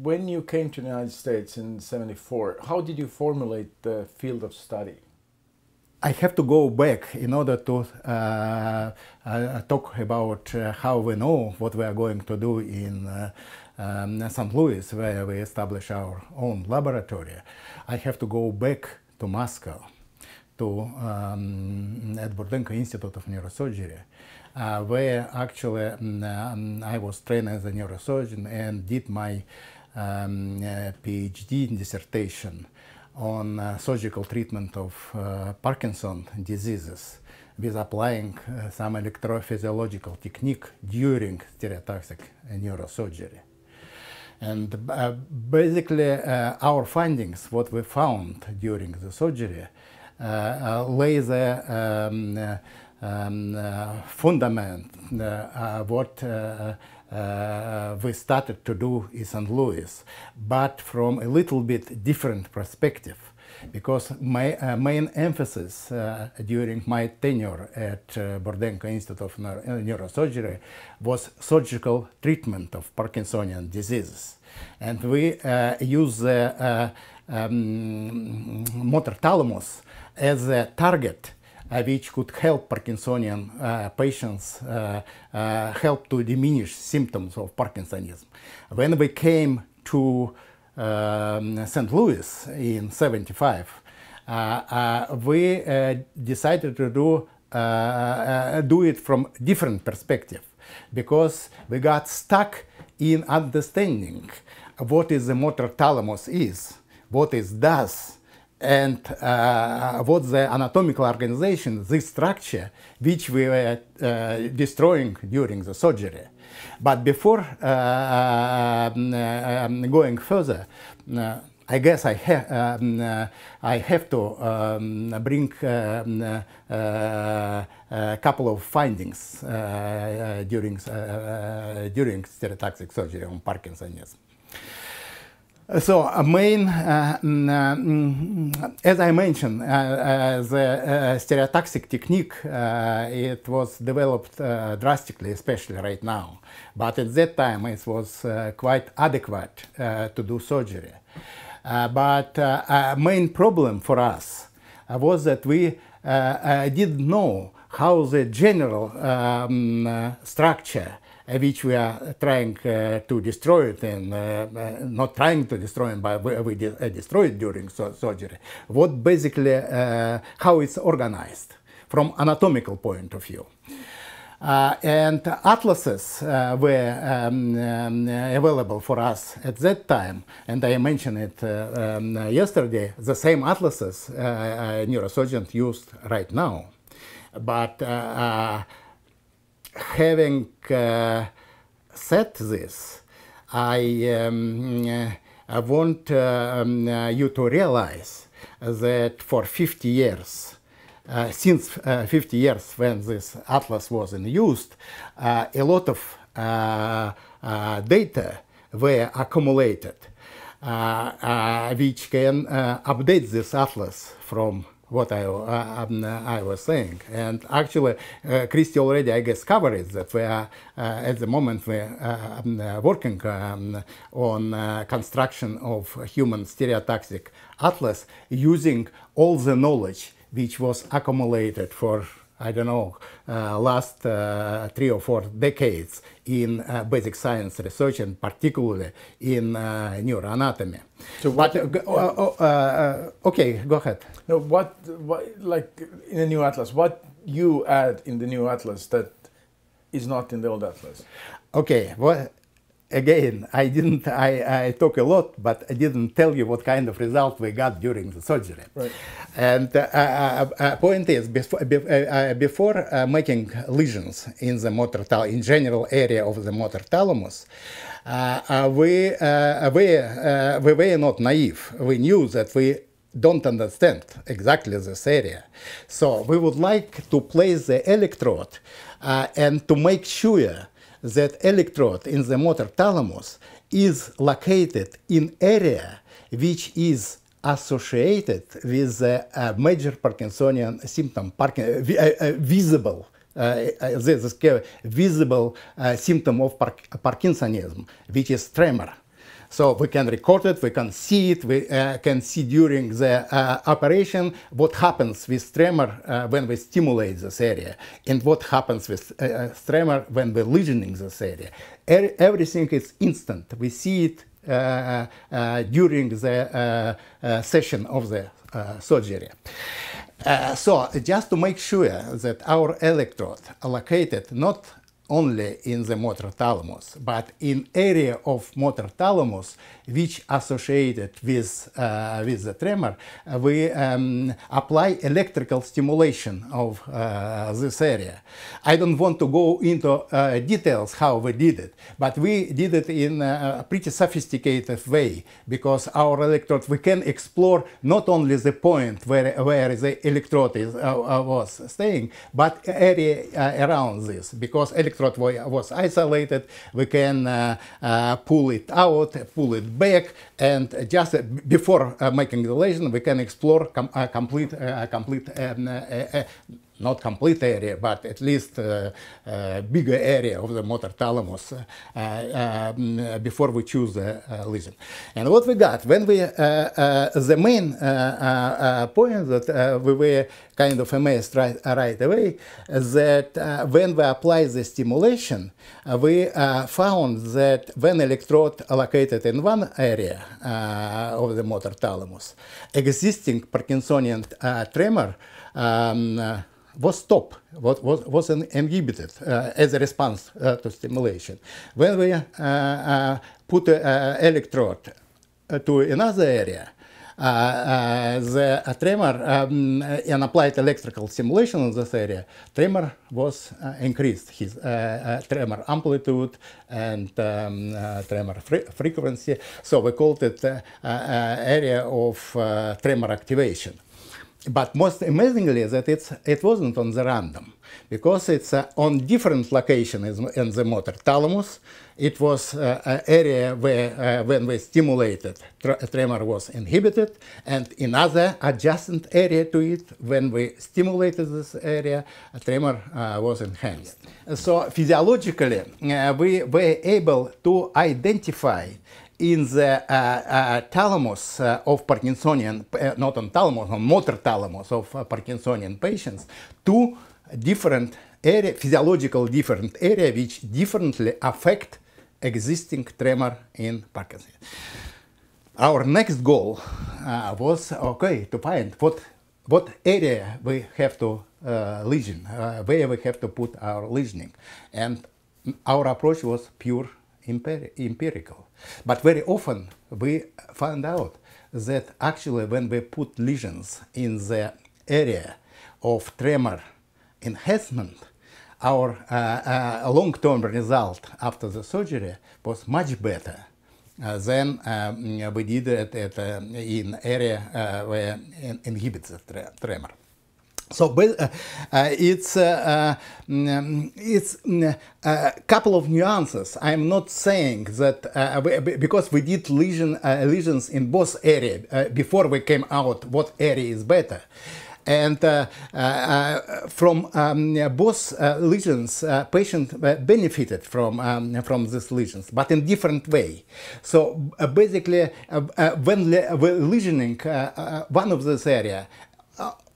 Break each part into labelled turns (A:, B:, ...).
A: When you came to the United States in '74, how did you formulate the field of study?
B: I have to go back in order to talk about how we know what we are going to do in St. Louis, where we establish our own laboratory. I have to go back to Moscow, to at Burdenko Institute of Neurosurgery, where actually I was trained as a neurosurgeon and did my PhD dissertation on surgical treatment of Parkinson diseases with applying some electrophysiological technique during stereotactic neurosurgery. And basically our findings, what we found during the surgery, lay the fundament what we started to do in St. Louis, but from a little bit different perspective, because my main emphasis during my tenure at Burdenko Institute of Neurosurgery was surgical treatment of Parkinsonian diseases. And we use the motor thalamus as a target which could help Parkinsonian patients help to diminish symptoms of Parkinsonism. When we came to St. Louis in '75, we decided to do it from different perspective, because we got stuck in understanding what is the motor thalamus is, what it does, and what the anatomical organization, this structure, which we were destroying during the surgery. But before going further, I guess I have to bring a couple of findings during stereotactic surgery on Parkinsonism. So, as I mentioned, the stereotactic technique, it was developed drastically, especially right now. But at that time, it was quite adequate to do surgery. But main problem for us was that we didn't know how the general structure which we are trying to destroy it, and not trying to destroy it, but we destroyed it during surgery. What basically, how it's organized from anatomical point of view. And atlases were available for us at that time, and I mentioned it yesterday, the same atlases neurosurgeons used right now. But having said this, I want you to realize that for 50 years, since 50 years when this atlas was in use, a lot of data were accumulated, which can update this atlas from what I was saying. And actually, Christy already, I guess, covered it, that we are, at the moment, we are working on construction of human stereotactic atlas using all the knowledge which was accumulated for, I don't know, last 3 or 4 decades in basic science research, and particularly in neuroanatomy.
A: So
B: but okay, go ahead.
A: No, what, like in the new atlas, what you add in the new atlas that is not in the old atlas?
B: Okay, well, again, I talk a lot, but I didn't tell you what kind of result we got during the surgery.
A: Right.
B: And point is, before making lesions in the motor thalamus, in general area of the motor thalamus, we were not naive. We knew that we don't understand exactly this area. So we would like to place the electrode and to make sure that electrode in the motor thalamus is located in area which is associated with a major Parkinsonian symptom, visible visible symptom of Parkinsonism, which is tremor. So we can record it, we can see it, we can see during the operation what happens with tremor when we stimulate this area, and what happens with tremor when we're lesioning this area. Everything is instant. We see it during the session of the surgery. So just to make sure that our electrode are located not only in the motor thalamus, but in area of motor thalamus which associated with the tremor, we apply electrical stimulation of this area. I don't want to go into details how we did it, but we did it in a pretty sophisticated way, because our electrode, we can explore not only the point where the electrode was staying, but area around this, because electrode was isolated. We can pull it out, pull it back, and just before making the lesion, we can explore not complete area, but at least bigger area of the motor thalamus before we choose the lesion. And what we got, when we, the main point that we were kind of amazed right away, that when we apply the stimulation, we found that when electrode located in one area of the motor thalamus, existing Parkinsonian tremor was stopped, was inhibited as a response to stimulation. When we put an electrode to another area, the tremor and applied electrical stimulation in this area, tremor was increased, his tremor amplitude and tremor frequency. So we called it area of tremor activation. But most amazingly, that it wasn't on the random, because it's on different locations in the motor thalamus. It was an area where, when we stimulated, tremor was inhibited, and in other adjacent area to it, when we stimulated this area, tremor was enhanced. So physiologically, we were able to identify in the thalamus of Parkinsonian, not on thalamus, on motor thalamus of Parkinsonian patients, two different area, physiological different area, which differently affect existing tremor in Parkinson. Our next goal was, okay, to find what area we have to lesion, where we have to put our lesioning. And our approach was pure empirical. But very often we found out that actually when we put lesions in the area of tremor enhancement, our long-term result after the surgery was much better than we did it in area where it inhibits the tremor. So it's a couple of nuances. I'm not saying that because we did lesions in both areas before we came out, what area is better. And from both lesions, patient benefited from these lesions, but in different way. So basically, when lesioning one of this area,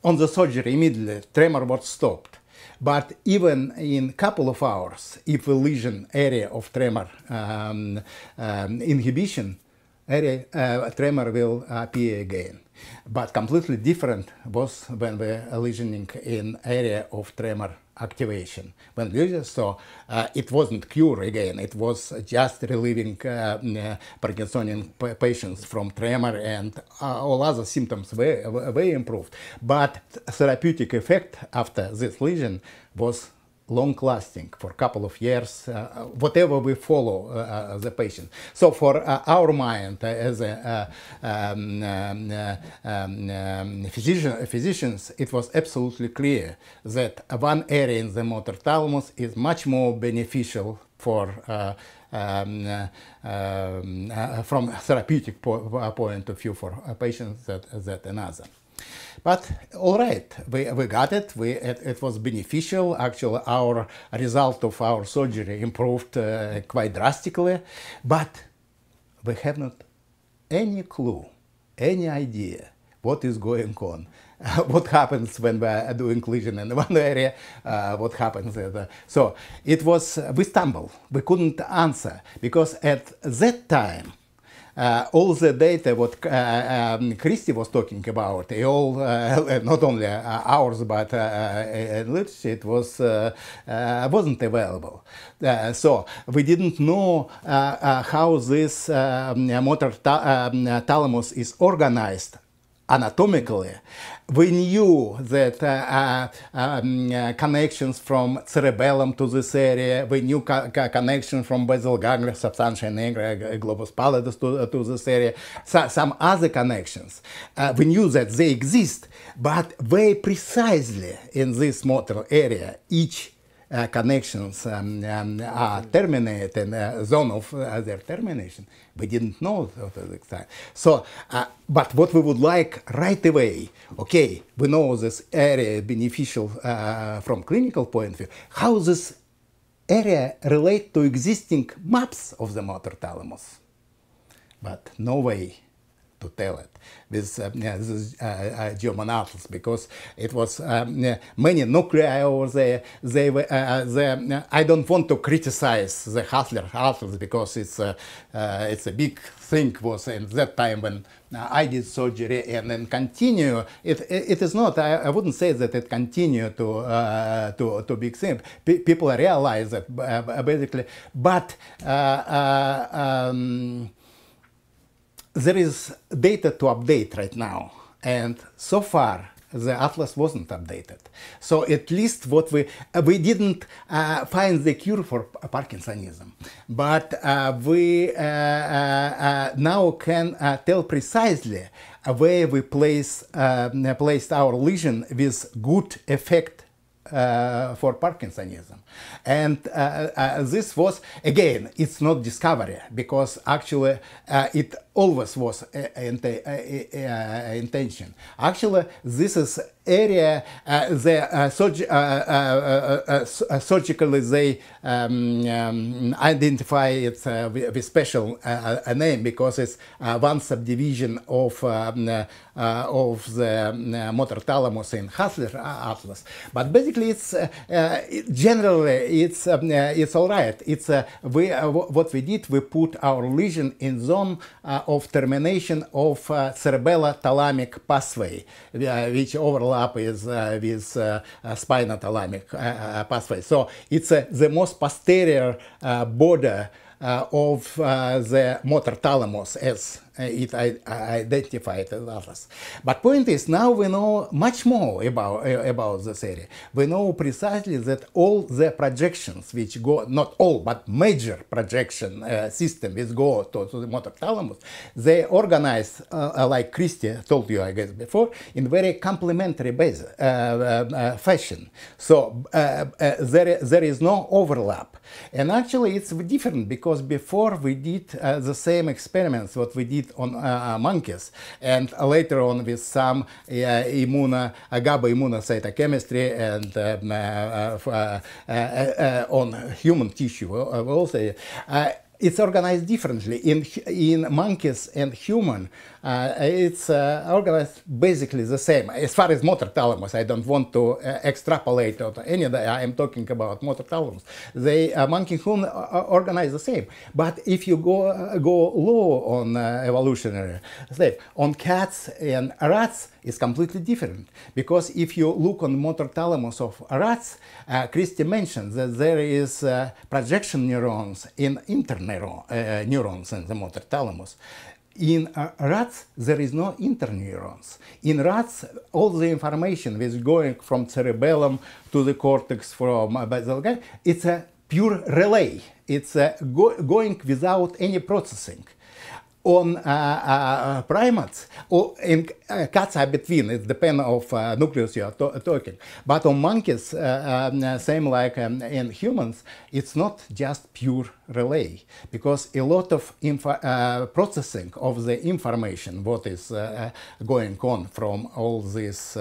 B: on the surgery immediately, tremor was stopped. But even in a couple of hours, if a lesion area of tremor inhibition, tremor will appear again. But completely different was when we're lesioning in area of tremor activation. When lesion, so it wasn't cure again, it was just relieving Parkinsonian patients from tremor, and all other symptoms were improved. But therapeutic effect after this lesion was long-lasting for a couple of years, whatever we follow the patient. So for our mind as physicians, it was absolutely clear that one area in the motor thalamus is much more beneficial for from therapeutic point of view for patients than another. But all right, we got it. It was beneficial. Actually, our result of our surgery improved quite drastically. But we have not any clue, any idea what is going on. What happens when we are doing collision in one area, what happens in the... So it was, we stumbled, we couldn't answer, because at that time, all the data what Christy was talking about, all, not only ours, but literature, it was, wasn't available. So we didn't know how this motor thalamus is organized anatomically. We knew that connections from cerebellum to this area, we knew connection from basal ganglia, substantia nigra, globus pallidus to this area, some other connections. We knew that they exist, but very precisely in this motor area, each connections are terminated in a zone of their termination. We didn't know at the time. So, but what we would like right away, okay, we know this area is beneficial from clinical point of view. How this area relate to existing maps of the motor thalamus? But no way to tell it with this German atlas, because it was many nuclei over there. They were, I don't want to criticize the Hassler atlas, because it's a big thing was in that time when I did surgery, and then continue. It is not. I wouldn't say that it continue to big thing. People realize that basically, but. There is data to update right now, and so far the atlas wasn't updated. So at least what we didn't find the cure for Parkinsonism, but we now can tell precisely where we placed our lesion with good effect for Parkinsonism. And this was, again, it's not discovery, because actually it always was intention. Actually, this is area surgically they identify it with special name, because it's one subdivision of the motor thalamus in Hassler atlas. But basically, it's generally it's all right. It's what we did. We put our lesion in zone of termination of cerebello-thalamic pathway, which overlap is with spinothalamic pathway. So it's the most posterior border of the motor thalamus as it identified as atlas. But point is, now we know much more about this area. We know precisely that all the projections which go, not all, but major projection system which go to the motor thalamus, they organize, like Christy told you, I guess, before, in very complementary fashion. So there is no overlap. And actually it's different, because before we did the same experiments what we did on monkeys, and later on with some GABA immunocytochemistry and on human tissue also. It's organized differently. In monkeys and human, it's organized basically the same. As far as motor thalamus, I don't want to extrapolate to any of that. I am talking about motor thalamus. They monkey and human organize the same. But if you go low on evolutionary state, on cats and rats, it's completely different. Because if you look on motor thalamus of rats, Christy mentioned that there is projection neurons in interneurons in the motor thalamus. In rats, there is no interneurons. In rats, all the information is going from cerebellum to the cortex, from basal ganglia. It's a pure relay. It's going without any processing. on primates, or in cats are between, it depends of nucleus you are talking. But on monkeys, same like in humans, it's not just pure relay, because a lot of processing of the information, what is going on from all this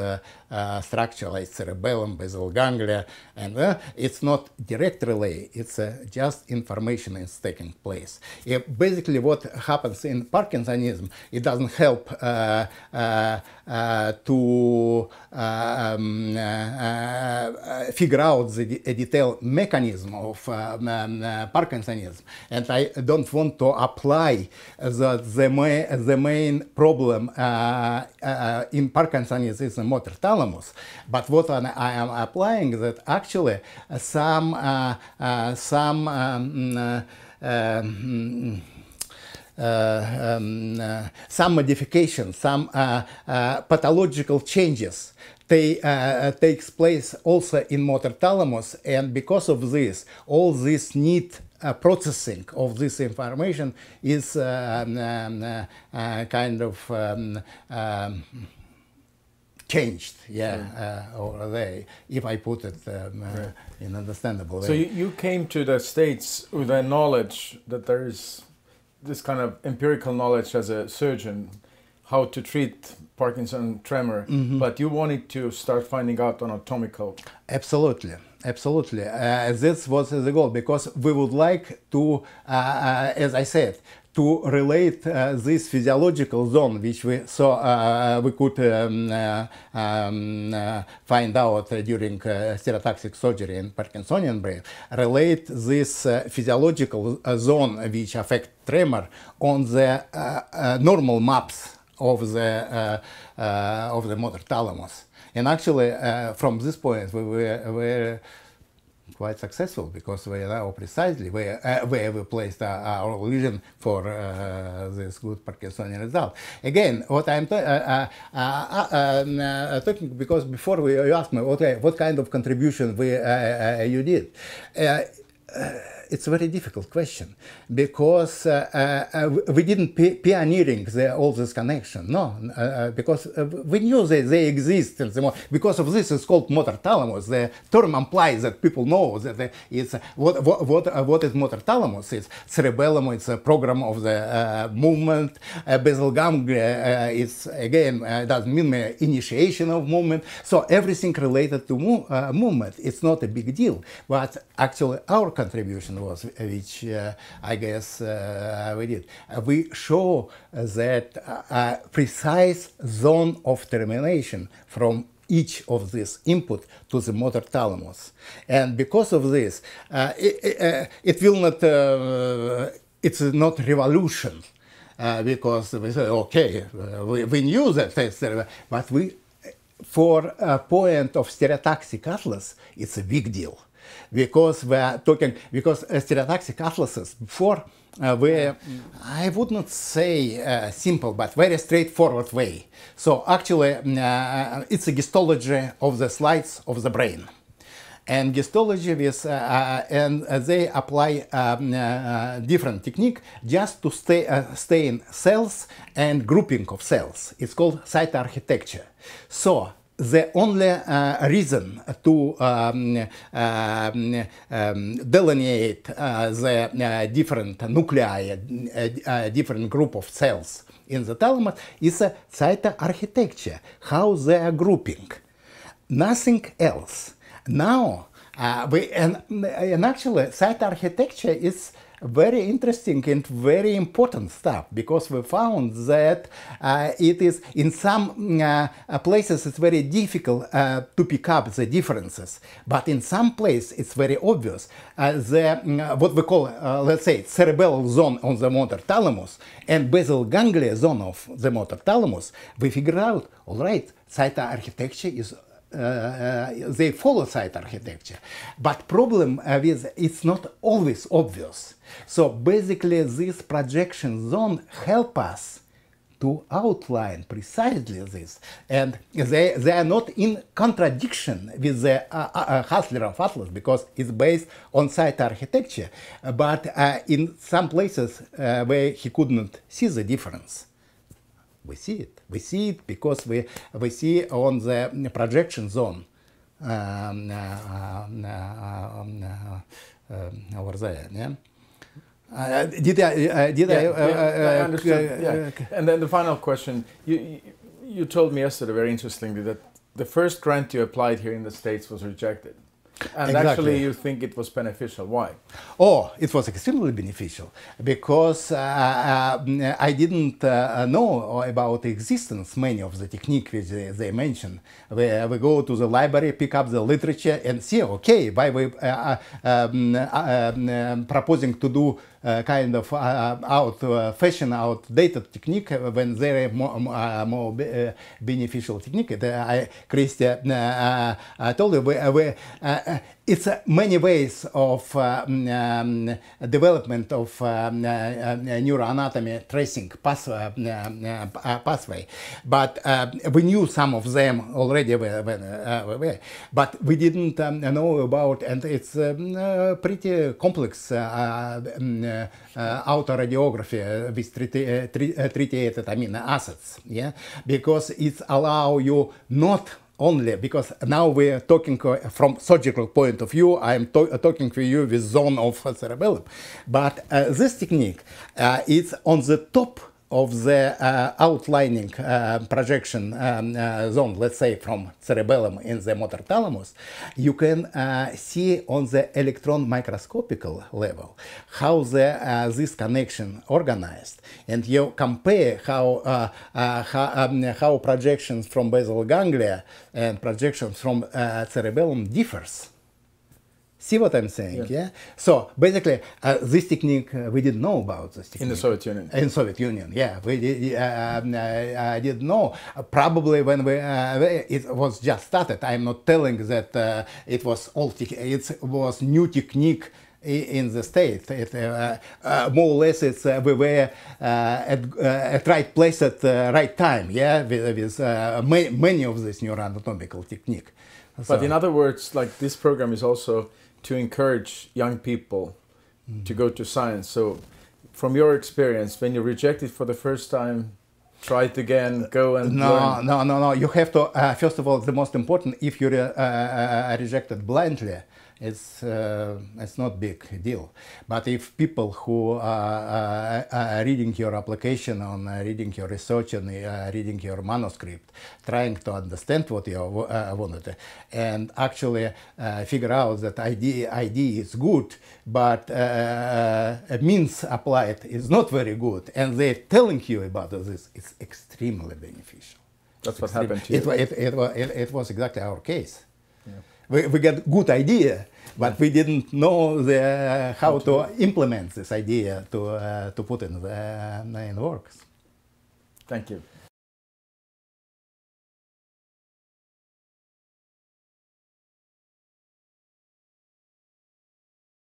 B: structure like cerebellum, basal ganglia, and it's not direct relay, it's just information is taking place. Basically what happens in Parkinsonism, it doesn't help to figure out the detailed mechanism of Parkinsonism, and I don't want to apply the main problem in Parkinsonism is the motor thalamus, but what I am applying that actually some modifications, some pathological changes takes place also in motor thalamus, and because of this, all this need processing of this information is kind of changed, or they, if I put it in understandable way.
A: So you came to the States with a knowledge that there is this kind of empirical knowledge as a surgeon, how to treat Parkinson tremor, but you wanted to start finding out anatomical.
B: Absolutely. Absolutely. This was the goal, because we would like to, as I said, to relate this physiological zone, which we saw, we could find out during stereotactic surgery in Parkinsonian brain, relate this physiological zone which affect tremor on the normal maps of the motor thalamus. And actually, from this point, we were quite successful, because we know precisely where we placed our lesion for this good Parkinsonian result. Again, what I'm talking, because before you asked me, okay, what kind of contribution you did? It's a very difficult question, because we didn't pioneering all this connection. No, because we knew that they exist. Because of this, it's called motor thalamus. The term implies that people know that it's what is motor thalamus. It's cerebellum. It's a program of the movement. Basal ganglia. It's again doesn't mean initiation of movement. So everything related to movement. It's not a big deal. But actually, our contribution was, which I guess we did. We show that precise zone of termination from each of this input to the motor thalamus. And because of this, it will not, it's not revolution, because we say, okay, we knew that, but for a point of stereotaxic atlas, it's a big deal. Because we are talking, because stereotaxic atlases before were, I would not say simple, but very straightforward way. So actually, it's a histology of the slides of the brain. And histology with, and they apply different technique just to stay in cells and grouping of cells. It's called site architecture. So the only reason to delineate the different nuclei, different group of cells in the thalamus is a site architecture, how they are grouping, nothing else. Now, and actually site architecture is very interesting and very important stuff, because we found that it is in some places it's very difficult to pick up the differences, but in some places it's very obvious. What we call, let's say, cerebral zone on the motor thalamus and basal ganglia zone of the motor thalamus, we figure out, all right, site architecture is they follow site architecture, but problem with it's not always obvious. So basically, this projection zone help us to outline precisely this, and they are not in contradiction with the Haslerov Atlas, because it's based on site architecture, but in some places where he couldn't see the difference, we see it. We see it because we see on the projection zone over there. Yeah. Did I
A: understood. Yeah. And then the final question: you told me yesterday very interestingly that the first grant you applied here in the States was rejected. And
B: exactly.
A: Actually you think it was beneficial. Why?
B: Oh, it was extremely beneficial because I didn't know about the existence many of the techniques which they mentioned. We go to the library, pick up the literature and see, okay, why we proposing to do kind of fashion outdated technique when there are more beneficial technique. Christian told you, it's many ways of development of neuroanatomy tracing pathway, but we knew some of them already, but we didn't know about, and it's pretty complex autoradiography with treated amino acids, yeah, because it allows you not only, because now we're talking from surgical point of view, I'm talking to you with zone of cerebellum, but this technique is on the top of the outlining projection zone, let's say from cerebellum in the motor thalamus. You can see on the electron microscopical level how this connection organized, and you compare how projections from basal ganglia and projections from cerebellum differs. See what I'm saying? Yeah. So basically, this technique we didn't know about this technique
A: in the Soviet Union.
B: In Soviet Union, yeah, we did. I didn't know. Probably when it was just started. I'm not telling that it was all. It was new technique in the States. More or less, it's we were at right place at the right time. Yeah, with many of this neuroanatomical technique.
A: But in other words, like this program is also to encourage young people to go to science. So from your experience, when you reject it for the first time, try it again, go and learn.
B: No. You have to, first of all, the most important, if you rejected blindly, it's not big deal. But if people who are reading your application, on reading your research and reading your manuscript, trying to understand what you wanted, and actually figure out that idea is good, but means applied is not very good, and they're telling you about this, it's extremely beneficial.
A: That's what happened to you.
B: It was exactly our case. Yeah. We got good idea, but we didn't know how to implement this idea to put in works.
A: Thank you.